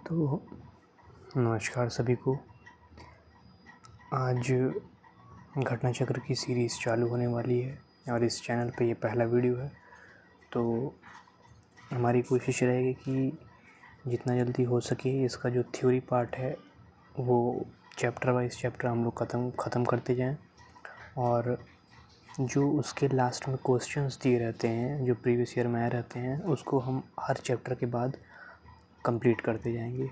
तो नमस्कार सभी को। आज घटना चक्र की सीरीज़ चालू होने वाली है और इस चैनल पे ये पहला वीडियो है। तो हमारी कोशिश रहेगी कि जितना जल्दी हो सके इसका जो थ्योरी पार्ट है वो चैप्टर वाइज चैप्टर हम लोग ख़त्म करते जाएं, और जो उसके लास्ट में क्वेश्चंस दिए रहते हैं जो प्रीवियस ईयर में आए रहते हैं उसको हम हर चैप्टर के बाद कंप्लीट करते जाएंगे।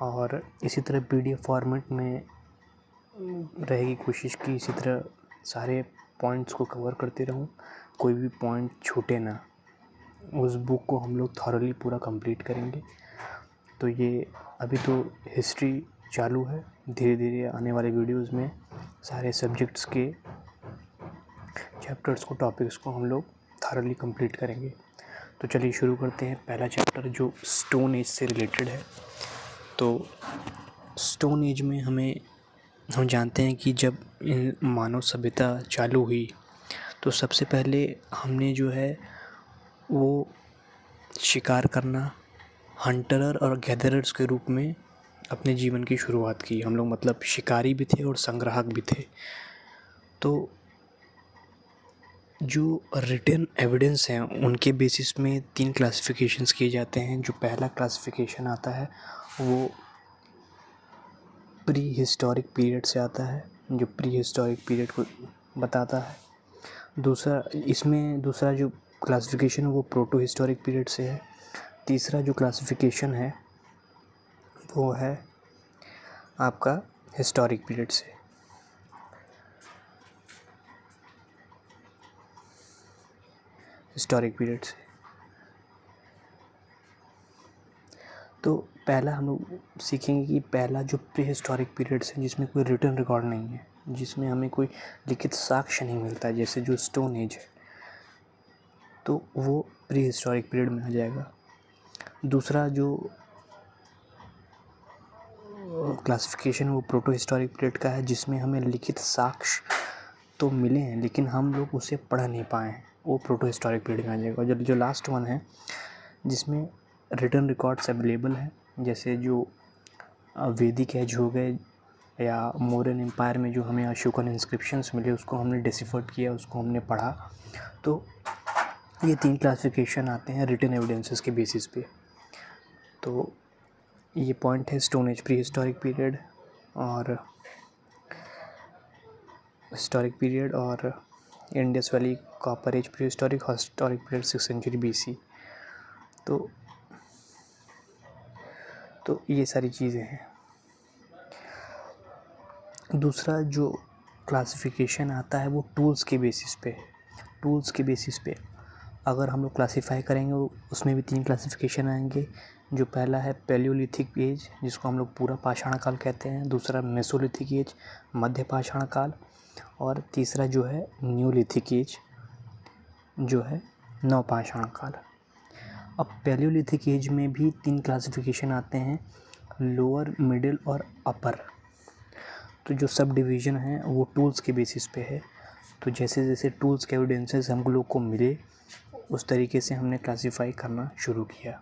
और इसी तरह पीडीएफ फॉर्मेट में रहेगी कोशिश कि इसी तरह सारे पॉइंट्स को कवर करते रहूं, कोई भी पॉइंट छूटे ना। उस बुक को हम लोग थॉरली पूरा कंप्लीट करेंगे। तो ये अभी तो हिस्ट्री चालू है, धीरे धीरे आने वाले वीडियोस में सारे सब्जेक्ट्स के चैप्टर्स को टॉपिक्स को हम लोग थॉरली कंप्लीट करेंगे। तो चलिए शुरू करते हैं। पहला चैप्टर जो स्टोन एज से रिलेटेड है। तो स्टोन एज में हम जानते हैं कि जब मानव सभ्यता चालू हुई तो सबसे पहले हमने जो है वो शिकार करना, हंटरर और गैदरर्स के रूप में अपने जीवन की शुरुआत की। हम लोग मतलब शिकारी भी थे और संग्राहक भी थे। तो जो रिटन एविडेंस हैं उनके बेसिस में 3 क्लासिफिकेशंस किए जाते हैं। जो पहला क्लासिफिकेशन आता है वो प्री हिस्टोरिक पीरियड से आता है, जो प्री हिस्टोरिक पीरियड को बताता है। दूसरा जो क्लासिफिकेशन है वो प्रोटो हिस्टोरिक पीरियड से है। तीसरा जो क्लासिफिकेशन है वो है आपका हिस्टोरिक पीरियड से। तो पहला हम लोग सीखेंगे कि पहला जो प्री हिस्टोरिक पीरियड है जिसमें कोई रिटन रिकॉर्ड नहीं है, जिसमें हमें कोई लिखित साक्ष्य नहीं मिलता है, जैसे जो स्टोन एज है, तो वो प्री हिस्टोरिक पीरियड में आ जाएगा। दूसरा जो क्लासिफिकेशन वो प्रोटो हिस्टोरिक पीरियड का है, जिसमें हमें लिखित साक्ष्य तो मिले हैं लेकिन हम लोग उसे पढ़ नहीं पाए हैं, वो प्रोटो हिस्टोरिक पीरियड में आ जाएगा। और जो लास्ट वन है जिसमें रिटन रिकॉर्ड्स अवेलेबल हैं, जैसे जो वैदिक एज हो गए या मौर्यन एम्पायर में जो हमें अशोकन इंस्क्रिप्शंस मिले उसको हमने डिसिफर्ड किया, उसको हमने पढ़ा। तो ये 3 क्लासिफिकेशन आते हैं रिटन एविडेंसेस के बेसिस पे। तो ये पॉइंट है stone age, prehistoric period और हिस्टोरिक पीरियड, और Indus valley copper age prehistoric period 6th century BC। तो ये सारी चीज़ें हैं। दूसरा जो क्लासिफिकेशन आता है वो टूल्स के बेसिस पे अगर हम लोग क्लासिफाई करेंगे उसमें भी 3 क्लासिफिकेशन आएंगे। जो पहला है पैलियोलिथिक एज, जिसको हम लोग पूरा पाषाण काल कहते हैं। दूसरा मेसोलिथिक एज, मध्य पाषाण काल, और तीसरा जो है न्यूलिथिक एज, जो है नवपाषाण काल। अब पैलियोलिथिक एज में भी 3 क्लासिफिकेशन आते हैं, लोअर, मिडिल और अपर। तो जो सब डिवीज़न है वो टूल्स के बेसिस पे है। तो जैसे जैसे टूल्स के एविडेंसेस हम लोग को मिले उस तरीके से हमने क्लासिफाई करना शुरू किया।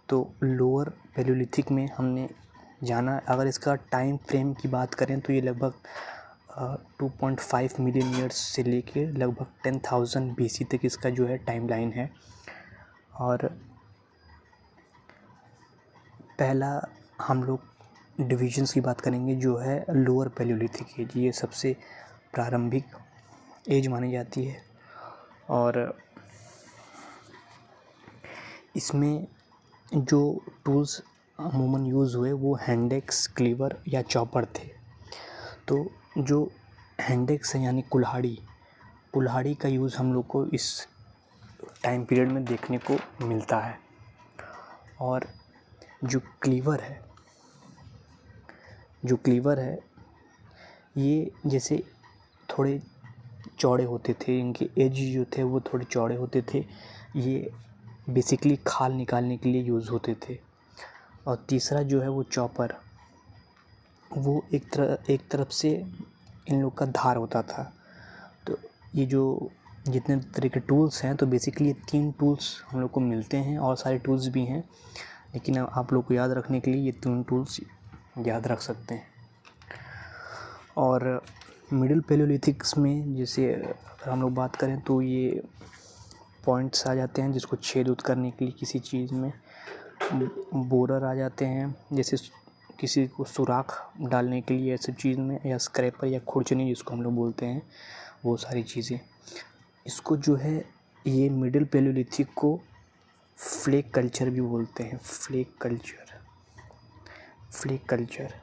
तो लोअर पैलियोलिथिक में हमने जाना, अगर इसका टाइम फ्रेम की बात करें तो ये लगभग 2.5 मिलियन ईयर्स से लेके लगभग 10,000 BC तक इसका जो है टाइमलाइन है। और पहला हम लोग डिविजन्स की बात करेंगे जो है लोअर पैलियोलिथिक एज। ये सबसे प्रारंभिक एज मानी जाती है और इसमें जो टूल्स अमूमन यूज़ हुए वो हैंडेक्स, क्लीवर या चॉपर थे। तो जो हैंडेक्स है यानी कुल्हाड़ी का यूज़ हम लोग को इस टाइम पीरियड में देखने को मिलता है। और जो क्लीवर है ये जैसे थोड़े चौड़े होते थे, इनके एज जो थे वो थोड़े चौड़े होते थे। ये बेसिकली खाल निकालने के लिए यूज़ होते थे। और तीसरा जो है वो चॉपर, वो एक तरफ से इन लोग का धार होता था। तो ये जो जितने तरह के टूल्स हैं तो बेसिकली ये 3 टूल्स हम लोग को मिलते हैं, और सारे टूल्स भी हैं लेकिन आप लोग को याद रखने के लिए ये 3 टूल्स याद रख सकते हैं। और मिडिल पैलियोलिथिक्स में जैसे अगर हम लोग बात करें तो ये पॉइंट्स आ जाते हैं जिसको छेद उद करने के लिए किसी चीज़ में, बोरर आ जाते हैं जैसे किसी को सुराख डालने के लिए ऐसी चीज़ में, या स्क्रैपर या खुरचनी जिसको हम लोग बोलते हैं, वो सारी चीज़ें। इसको जो है ये मिडिल पैलियोलिथिक को फ्लेक कल्चर भी बोलते हैं, फ्लेक कल्चर।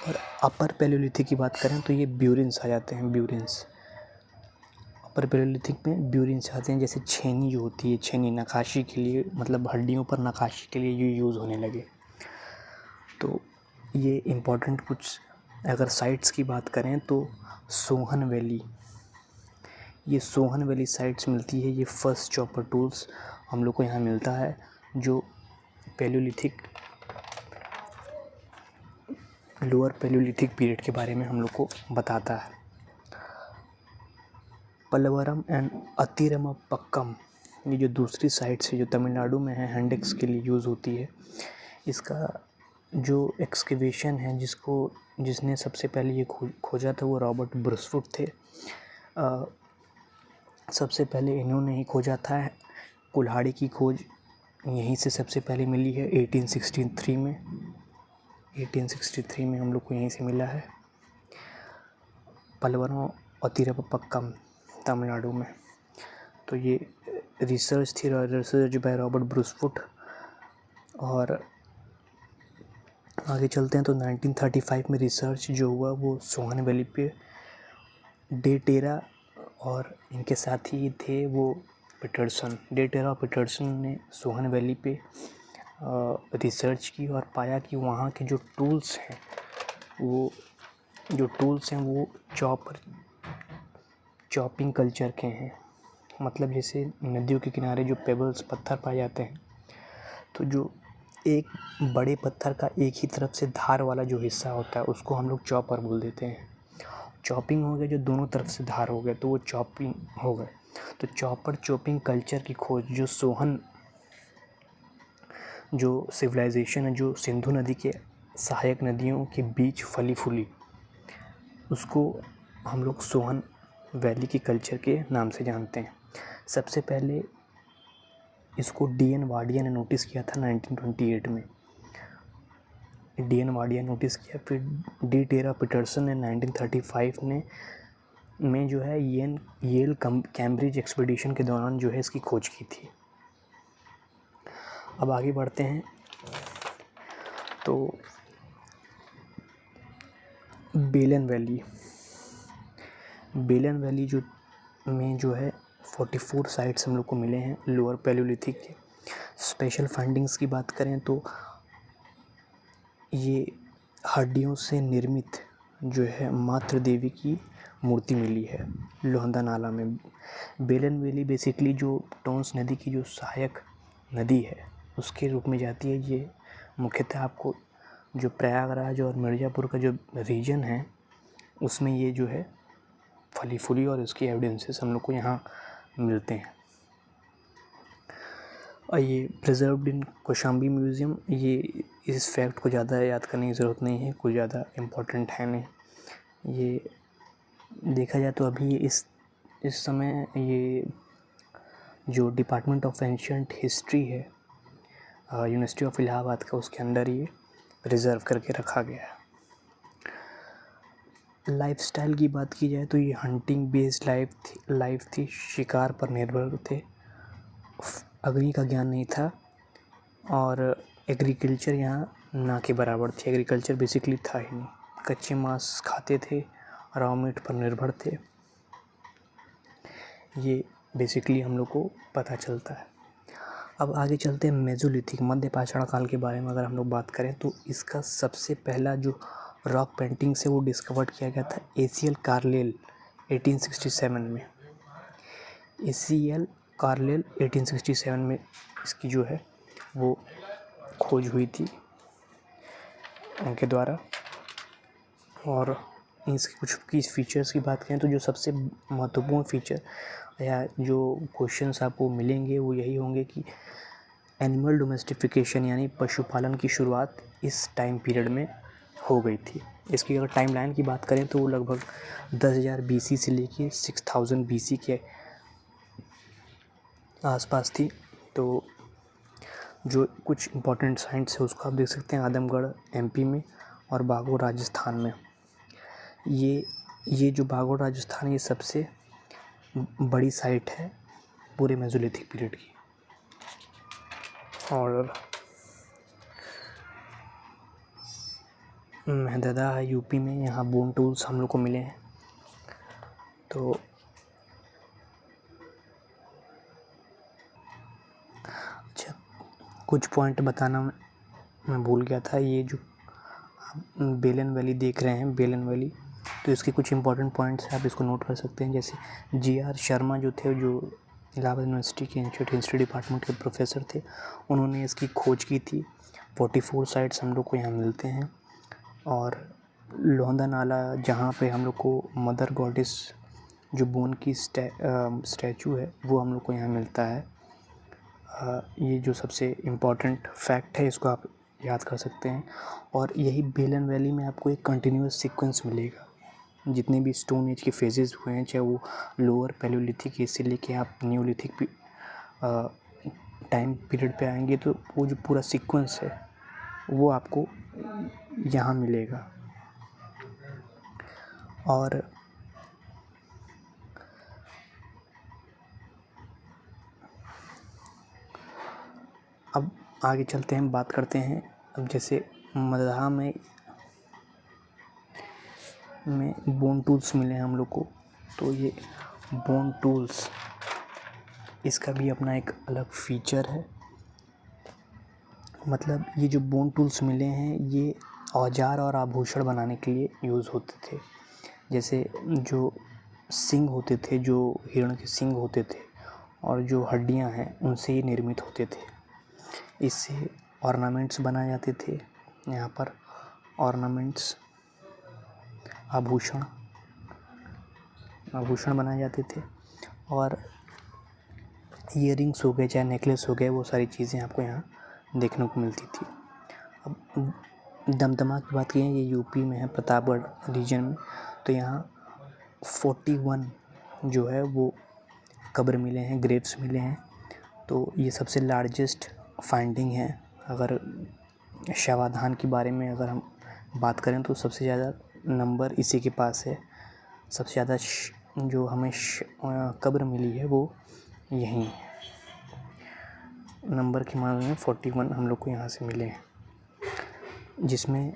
और अपर पैलियोलिथिक की बात करें तो ये ब्यूरिन्स आ जाते हैं, ब्यूरिन्स। अपर पैलियोलिथिक में ब्यूरिन्स आते हैं, जैसे छेनी जो होती है, छेनी नक्काशी के लिए, मतलब हड्डियों पर नक्काशी के लिए ये यूज़ होने लगे। तो ये इम्पोर्टेंट कुछ अगर साइट्स की बात करें तो सोहन वैली, ये सोहन वैली साइट्स मिलती है। ये फर्स्ट चॉपर टूल्स हम लोग को यहाँ मिलता है जो पैलियोलिथिक, लोअर पैलियोलिथिक पीरियड के बारे में हम लोग को बताता है। पल्लवरम एंड अतिरमपक्कम, ये जो दूसरी साइट से जो तमिलनाडु में है, हैंडेक्स के लिए यूज़ होती है। इसका जो एक्सकेवेशन है जिसने सबसे पहले ये खोजा था वो रॉबर्ट ब्रुसवुड थे। सबसे पहले इन्होंने ही खोजा था। कुल्हाड़ी की खोज यहीं से सबसे पहले मिली है 1863 में। 1863 में हम लोग को यहीं से मिला है, पल्लवरम अतिरमपक्कम, तमिलनाडु में। तो ये रिसर्च थी, रिसर्च बाय रॉबर्ट ब्रुसवुड। और आगे चलते हैं तो 1935 में रिसर्च जो हुआ वो सोहन वैली पे डे टेरा और इनके साथी थे वो पीटरसन, डे टेरा और पीटरसन ने सोहन वैली पे रिसर्च की और पाया कि वहाँ के जो टूल्स हैं वो चॉपिंग कल्चर के हैं। मतलब जैसे नदियों के किनारे जो पेबल्स, पत्थर पाए जाते हैं, तो जो एक बड़े पत्थर का एक ही तरफ से धार वाला जो हिस्सा होता है उसको हम लोग चॉपर बोल देते हैं। चॉपिंग हो गया जो दोनों तरफ से धार हो गए तो वो चॉपिंग हो गए। तो चॉपिंग कल्चर की खोज जो सोहन, जो सिविलाइजेशन है जो सिंधु नदी के सहायक नदियों के बीच फली फूली, उसको हम लोग सोहन वैली की कल्चर के नाम से जानते हैं। सबसे पहले इसको डी.एन. वाडिया ने नोटिस किया था 1928 में। डी.एन. वाडिया नोटिस किया, फिर डी टेरा पीटरसन ने 1935 में जो है येल कैम्ब्रिज एक्सपीडिशन के दौरान जो है इसकी खोज की थी। अब आगे बढ़ते हैं तो बेलन वैली जो है 44 साइट्स हम लोग को मिले हैं लोअर पैलियोलिथिक के। स्पेशल फाइंडिंग्स की बात करें तो ये हड्डियों से निर्मित जो है मातृ देवी की मूर्ति मिली है लोहंदा नाला में। बेलन वैली बेसिकली जो टोंस नदी की जो सहायक नदी है उसके रूप में जाती है। ये मुख्यतः आपको जो प्रयागराज और मिर्ज़ापुर का जो रीजन है उसमें ये जो है फली फूली और इसकी एविडेंसेस हम लोग को यहाँ मिलते हैं। और ये प्रिजर्व्ड इन कौशाम्बी म्यूज़ियम, ये इस फैक्ट को ज़्यादा याद करने की ज़रूरत नहीं है, कोई ज़्यादा इम्पोर्टेंट है नहीं। ये देखा जाए तो अभी इस समय ये जो डिपार्टमेंट ऑफ एंशिएंट हिस्ट्री है यूनिवर्सिटी ऑफ इलाहाबाद का, उसके अंदर ये प्रिजर्व करके रखा गया है। लाइफस्टाइल की बात की जाए तो ये हंटिंग बेस्ड लाइफ थी, शिकार पर निर्भर थे, अग्नि का ज्ञान नहीं था और एग्रीकल्चर यहाँ ना के बराबर थी। एग्रीकल्चर बेसिकली था ही नहीं, कच्चे मांस खाते थे, रॉ मीट पर निर्भर थे। ये बेसिकली हम लोग को पता चलता है। अब आगे चलते हैं मेसोलिथिक, मध्य पाषाण काल के बारे में अगर हम लोग बात करें तो इसका सबसे पहला जो रॉक पेंटिंग से वो डिस्कवर किया गया था एसीएल कार्लेल 1867 में। एसीएल कार्लेल 1867 में इसकी जो है वो खोज हुई थी उनके द्वारा। और इसके कुछ की फीचर्स की बात करें तो जो सबसे महत्वपूर्ण फीचर या जो क्वेश्चंस आपको मिलेंगे वो यही होंगे कि एनिमल डोमेस्टिफिकेशन यानी पशुपालन की शुरुआत इस टाइम पीरियड में हो गई थी। इसकी अगर टाइम लाइन की बात करें तो वो लगभग 10,000 BC से लेके 6000 BC के आसपास थी। तो जो कुछ इम्पोर्टेंट साइट्स है उसको आप देख सकते हैं आदमगढ़ MP में और बागोर राजस्थान में। ये जो बागोर राजस्थान ये सबसे बड़ी साइट है पूरे मेसोलिथिक पीरियड की। और मेहददा है यूपी में, यहाँ बोन टूल्स हम लोग को मिले हैं। तो अच्छा, कुछ पॉइंट बताना मैं भूल गया था। ये जो आप बेलन वैली देख रहे हैं, बेलन वैली, तो इसके कुछ इंपॉर्टेंट पॉइंट्स हैं, आप इसको नोट कर सकते हैं। जैसे GR शर्मा जो थे, जो इलाहाबाद यूनिवर्सिटी के इंस्टीट्यूट हिस्ट्री डिपार्टमेंट के प्रोफेसर थे, उन्होंने इसकी खोज की थी। 44 साइट्स हम लोग को यहाँ मिलते हैं। और लोहंदा नाला, जहाँ पे हम लोग को मदर गॉडेस जो बोन की स्टैचू है वो हम लोग को यहाँ मिलता है। ये जो सबसे इम्पॉर्टेंट फैक्ट है इसको आप याद कर सकते हैं। और यही बेलन वैली में आपको एक कंटिन्यूस सीक्वेंस मिलेगा। जितने भी स्टोन एज के फेजेस हुए हैं, चाहे वो लोअर पैलियोलिथिक एज से लेके आप न्यूलिथिक टाइम पीरियड पे आएंगे, तो वो जो पूरा सीक्वेंस है वो आपको यहाँ मिलेगा। और अब आगे चलते हैं, बात करते हैं। अब जैसे मदहा में बोन टूल्स मिले हैं हम लोग को, तो ये बोन टूल्स, इसका भी अपना एक अलग फीचर है। मतलब ये जो बोन टूल्स मिले हैं ये औजार और आभूषण बनाने के लिए यूज़ होते थे। जैसे जो सींग होते थे, जो हिरण के सींग होते थे, और जो हड्डियां हैं उनसे ये निर्मित होते थे। इससे ऑर्नामेंट्स बनाए जाते थे। यहाँ पर ऑर्नामेंट्स, आभूषण बनाए जाते थे। और ईयरिंग्स हो गए, चाहे नेकलेस हो गए, वो सारी चीज़ें आपको यहाँ देखने को मिलती थी। अब दमदमा की बात करें, ये यूपी में है, प्रतापगढ़ रीजन में। तो यहाँ 41 जो है वो कब्र मिले हैं, ग्रेव्स मिले हैं। तो ये सबसे लार्जेस्ट फाइंडिंग है। अगर शवाधान के बारे में अगर हम बात करें तो सबसे ज़्यादा नंबर इसी के पास है। सबसे ज़्यादा जो हमें कब्र मिली है वो यहीं है। नंबर के मामले में 41 हम लोग को यहाँ से मिले हैं, जिसमें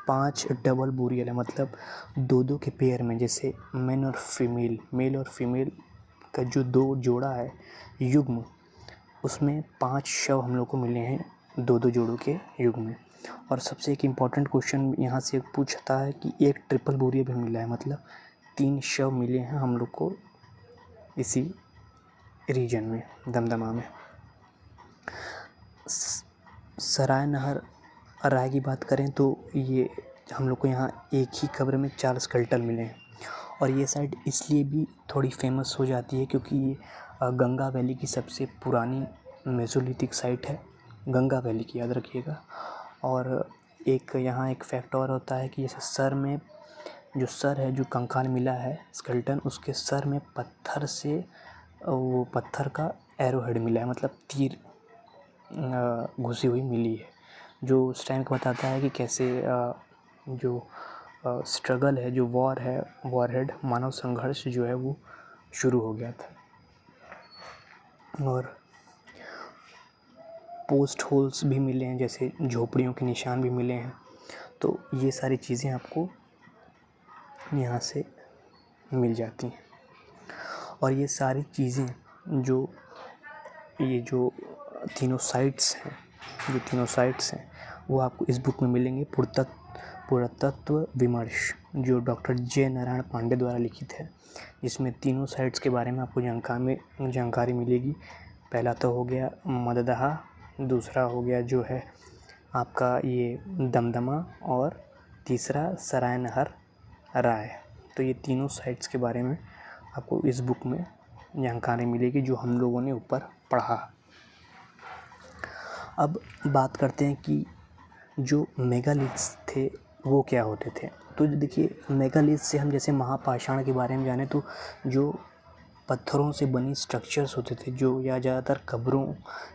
पाँच डबल बुरियल है। मतलब दो के पेयर में, जैसे मेल और फीमेल का जो 2 जोड़ा है युग्म, उसमें 5 शव हम लोग को मिले हैं 2 जोड़ों के युग्म में। और सबसे एक इम्पॉर्टेंट क्वेश्चन यहाँ से पूछता है कि एक ट्रिपल बुरियल भी मिला है। मतलब 3 शव मिले हैं हम लोग को इसी रीजन में, दमदमा में। सराय नहर राय की बात करें तो ये हम लोग को यहाँ एक ही कब्र में 4 स्केलेटन मिले हैं। और ये साइट इसलिए भी थोड़ी फेमस हो जाती है क्योंकि ये गंगा वैली की सबसे पुरानी मेसोलिथिक साइट है, गंगा वैली की, याद रखिएगा। और एक यहाँ एक फैक्ट और होता है कि जैसे सर में जो सर है, जो कंकाल मिला है स्केलेटन, उसके सर में पत्थर से वो पत्थर का एरो हेड मिला है, मतलब तीर घुसी हुई मिली है, जो उस टाइम को बताता है कि कैसे जो स्ट्रगल है, जो वॉर है, वॉरहेड मानव संघर्ष जो है वो शुरू हो गया था। और पोस्ट होल्स भी मिले हैं, जैसे झोपड़ियों के निशान भी मिले हैं। तो ये सारी चीज़ें आपको यहाँ से मिल जाती हैं। और ये सारी चीज़ें ये जो तीनों साइट्स हैं वो आपको इस बुक में मिलेंगे, पुरातत्व विमर्श, जो डॉक्टर जे नारायण पांडे द्वारा लिखित है। इसमें तीनों साइट्स के बारे में आपको जानकारी मिलेगी। पहला तो हो गया मददहा, दूसरा हो गया जो है आपका ये दमदमा, और तीसरा सराय नहर राय। तो ये तीनों साइट्स के बारे में आपको इस बुक में जानकारी मिलेगी जो हम लोगों ने ऊपर पढ़ा। अब बात करते हैं कि जो मेगालिथ्स थे वो क्या होते थे। तो देखिए, मेगालिथ्स से हम जैसे महापाषाण के बारे में जाने तो जो पत्थरों से बनी स्ट्रक्चर्स होते थे जो या ज़्यादातर कब्रों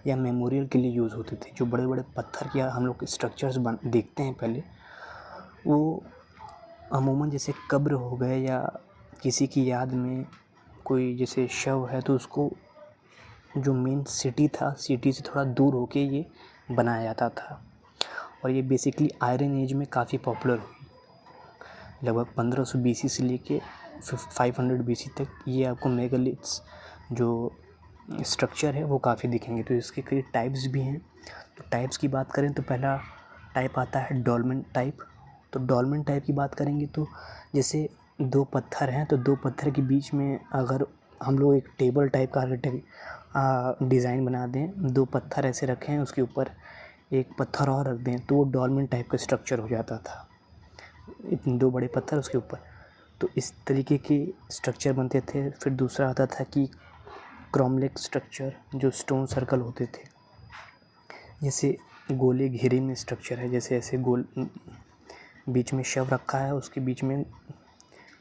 या मेमोरियल के लिए यूज़ होते थे, जो बड़े बड़े पत्थर के हम लोग स्ट्रक्चर्स देखते हैं पहले, वो अमूमन जैसे कब्र हो गए या किसी की याद में कोई जैसे शव है तो उसको जो मेन सिटी था, सिटी से थोड़ा दूर होके ये बनाया जाता था। और ये बेसिकली आयरन एज में काफ़ी पॉपुलर हुई, लगभग 1500 BC से लेके 500 BC तक ये आपको मेगालिथ्स जो स्ट्रक्चर है वो काफ़ी दिखेंगे। तो इसके कई टाइप्स भी हैं। तो टाइप्स की बात करें तो पहला टाइप आता है डॉल्मेन टाइप। तो डॉल्मेन टाइप की बात करेंगे तो जैसे दो पत्थर हैं तो दो पत्थर के बीच में अगर हम लोग एक टेबल टाइप का डिज़ाइन बना दें, दो पत्थर ऐसे रखें, उसके ऊपर एक पत्थर और रख दें, तो वो डॉल्मेन टाइप का स्ट्रक्चर हो जाता था। इतने दो बड़े पत्थर उसके ऊपर, तो इस तरीके के स्ट्रक्चर बनते थे। फिर दूसरा आता था कि क्रॉम्लेक स्ट्रक्चर, जो स्टोन सर्कल होते थे, जैसे गोले घेरे में स्ट्रक्चर है, जैसे ऐसे गोल बीच में शव रखा है, उसके बीच में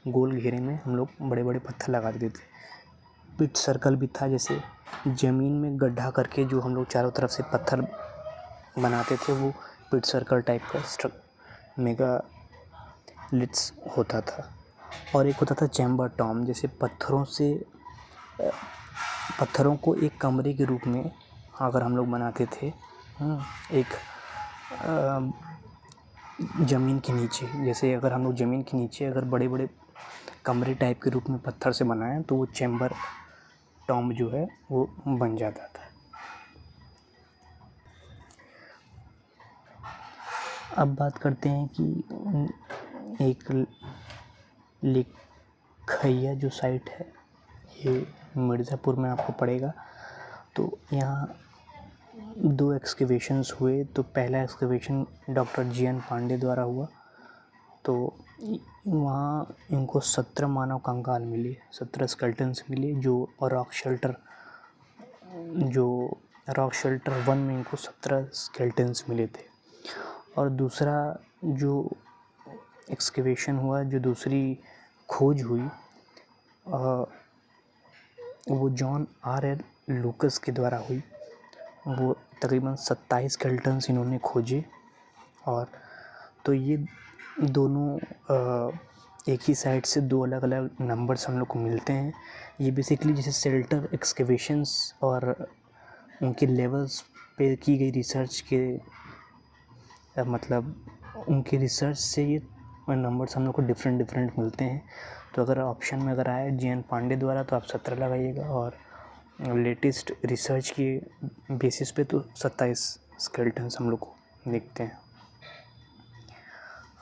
गोल घेरे में हम लोग बड़े बड़े पत्थर लगा देते थे। पिट सर्कल भी था, जैसे ज़मीन में गड्ढा करके जो हम लोग चारों तरफ से पत्थर बनाते थे, वो पिट सर्कल टाइप का मेगालिथ्स होता था। और एक होता था चैम्बर टॉम, जैसे पत्थरों को एक कमरे के रूप में अगर हम लोग बनाते थे, एक ज़मीन के नीचे, जैसे अगर हम लोग ज़मीन के नीचे अगर बड़े बड़े कमरे टाइप के रूप में पत्थर से बनाएं तो वो चैम्बर टॉम जो है वो बन जाता था। अब बात करते हैं कि एक लिखैया जो साइट है, ये मिर्ज़ापुर में आपको पड़ेगा। तो यहाँ दो एक्सकेवेशंस हुए। तो पहला एक्सकेवेशन डॉक्टर GN पांडे द्वारा हुआ। तो वहाँ इनको 17 मानव कंकाल मिले, 17 स्केलेटन्स मिले, जो रॉक शेल्टर 1 में इनको 17 स्केलेटन्स मिले थे। और दूसरा जो एक्सकेवेशन हुआ, जो दूसरी खोज हुई, वो जॉन RL लूकस के द्वारा हुई। वो तकरीबन 27 स्केलेटन्स इन्होंने खोजे। और तो ये दोनों एक ही साइड से दो अलग अलग नंबर्स हम लोग को मिलते हैं। ये बेसिकली जैसे शेल्टर एक्सकेवेशंस और उनके लेवल्स पे की गई रिसर्च के मतलब उनके रिसर्च से ये नंबर्स हम लोग को डिफरेंट मिलते हैं। तो अगर ऑप्शन में अगर आए GN पांडे द्वारा तो आप 17 लगाइएगा, और लेटेस्ट रिसर्च के बेसिस पे तो 27 स्केलेटन्स हम लोग को देखते हैं।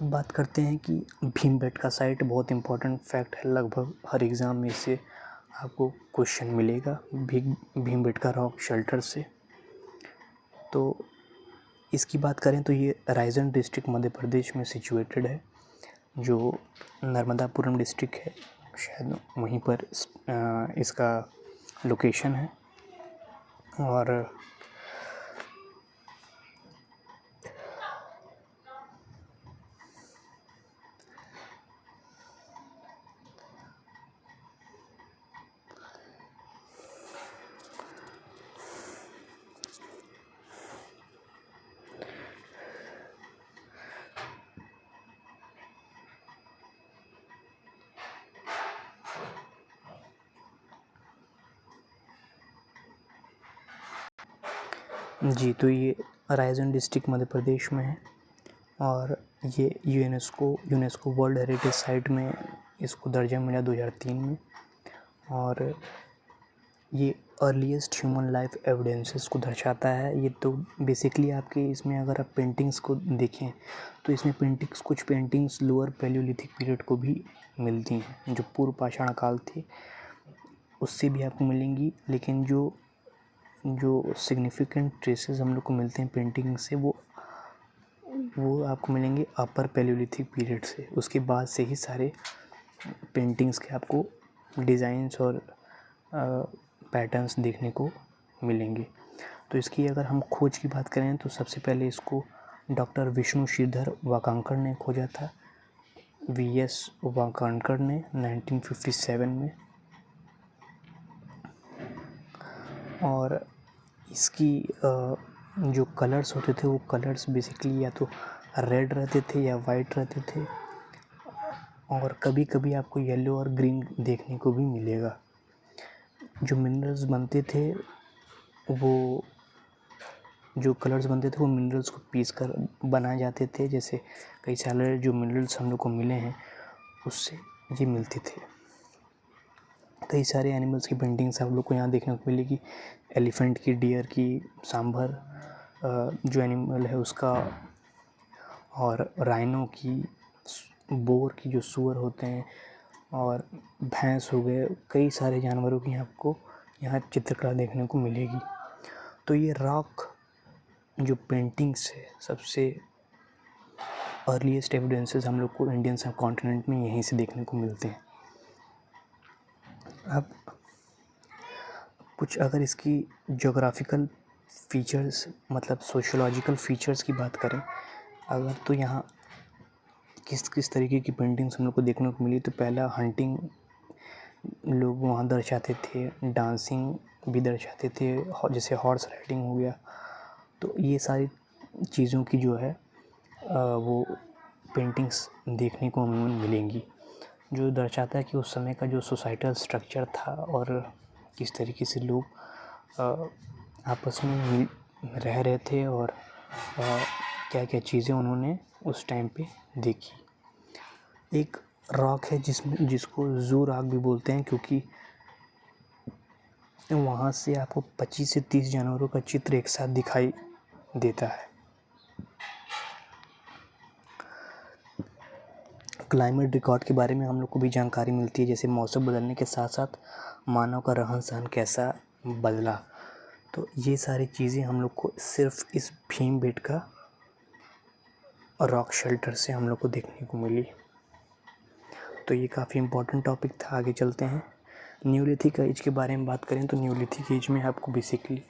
अब बात करते हैं कि भीमबेटका साइट बहुत इम्पोर्टेंट फैक्ट है, लगभग हर एग्ज़ाम में से आपको क्वेश्चन मिलेगा भीमबेटका रॉक शेल्टर से। तो इसकी बात करें तो ये रायसेन डिस्ट्रिक्ट मध्य प्रदेश में सिचुएटेड है, जो नर्मदापुरम डिस्ट्रिक्ट है, शायद वहीं पर इसका लोकेशन है। और जी, तो ये रायसेन डिस्ट्रिक्ट मध्य प्रदेश में है, और ये यूनेस्को वर्ल्ड हेरिटेज साइट में इसको दर्जा मिला 2003 में। और ये अर्लीस्ट ह्यूमन लाइफ एविडेंसेस को दर्शाता है। ये तो बेसिकली आपके इसमें अगर आप पेंटिंग्स को देखें तो इसमें कुछ पेंटिंग्स लोअर पैलियोलिथिक पीरियड को भी मिलती हैं, जो पूर्व पाषाण काल थी उससे भी आपको मिलेंगी। लेकिन जो सिग्निफिकेंट ट्रेसेस हम लोग को मिलते हैं पेंटिंग से, वो आपको मिलेंगे अपर पैलियोलिथिक पीरियड से। उसके बाद से ही सारे पेंटिंग्स के आपको डिज़ाइंस और पैटर्न्स देखने को मिलेंगे। तो इसकी अगर हम खोज की बात करें तो सबसे पहले इसको डॉक्टर विष्णु श्रीधर वाकांकर ने खोजा था, वीएस वाकांकर ने 1957 में। और इसकी जो कलर्स होते थे वो कलर्स बेसिकली या तो रेड रहते थे या वाइट रहते थे, और कभी कभी आपको येलो और ग्रीन देखने को भी मिलेगा। जो मिनरल्स बनते थे वो जो कलर्स बनते थे वो मिनरल्स को पीस कर बनाए जाते थे। जैसे कई सारे जो मिनरल्स हम लोग को मिले हैं उससे ये मिलते थे। कई सारे एनिमल्स की पेंटिंग्स आप लोग को यहाँ देखने को मिलेगी, एलिफेंट की, डियर की, सांभर जो एनिमल है उसका, और राइनो की, बोर की जो सूअर होते हैं, और भैंस हो गए। कई सारे जानवरों की आपको यहाँ चित्रकला देखने को मिलेगी। तो ये रॉक जो पेंटिंग्स है सबसे अर्लीस्ट एविडेंसेस हम लोग को इंडियन सब कॉन्टिनेंट में यहीं से देखने को मिलते हैं। अब कुछ अगर इसकी ज्योग्राफिकल फीचर्स मतलब सोशियोलॉजिकल फीचर्स की बात करें अगर, तो यहाँ किस किस तरीके की पेंटिंग्स हम लोग को देखने को मिली। तो पहला हंटिंग लोग वहाँ दर्शाते थे, डांसिंग भी दर्शाते थे, जैसे हॉर्स राइडिंग हो गया। तो ये सारी चीज़ों की जो है वो पेंटिंग्स देखने को अमूमन मिलेंगी, जो दर्शाता है कि उस समय का जो सोसाइटल स्ट्रक्चर था और किस तरीके से लोग आपस में रह रहे थे और क्या क्या चीज़ें उन्होंने उस टाइम पे देखी। एक रॉक है जिसको ज़ू रॉक भी बोलते हैं, क्योंकि वहाँ से आपको 25 से 30 जानवरों का चित्र एक साथ दिखाई देता है। क्लाइमेट रिकॉर्ड के बारे में हम लोग को भी जानकारी मिलती है, जैसे मौसम बदलने के साथ साथ मानव का रहन सहन कैसा बदला। तो ये सारी चीज़ें हम लोग को सिर्फ इस भीमबेटका रॉक शेल्टर से हम लोग को देखने को मिली। तो ये काफ़ी इम्पोर्टेंट टॉपिक था। आगे चलते हैं। न्यूलिथिक एज के बारे में बात करें तो न्यूलिथिक एज में आपको बेसिकली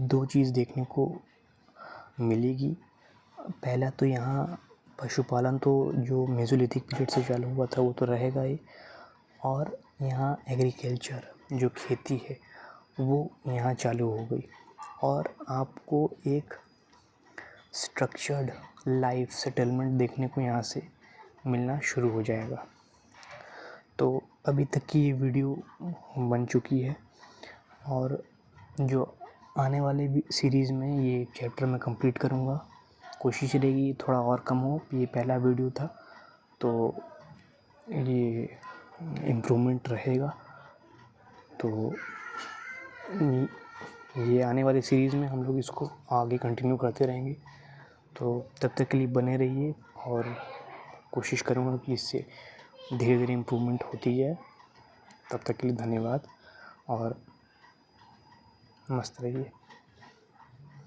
दो चीज़ देखने को मिलेगी। पहला तो यहाँ पशुपालन तो जो मेसोलिथिक पीरियड से चालू हुआ था वो तो रहेगा ही, और यहाँ एग्रीकल्चर जो खेती है वो यहाँ चालू हो गई, और आपको एक स्ट्रक्चर्ड लाइफ सेटलमेंट देखने को यहाँ से मिलना शुरू हो जाएगा। तो अभी तक की ये वीडियो बन चुकी है, और जो आने वाले सीरीज़ में ये चैप्टर मैं कंप्लीट करूँगा। कोशिश रहेगी थोड़ा और कम हो। ये पहला वीडियो था तो ये इम्प्रूवमेंट रहेगा। तो ये आने वाली सीरीज़ में हम लोग इसको आगे कंटिन्यू करते रहेंगे। तो तब तक के लिए बने रहिए, और कोशिश करूँगा कि इससे धीरे धीरे इम्प्रूवमेंट होती जाए। तब तक के लिए धन्यवाद और मस्त रहिए।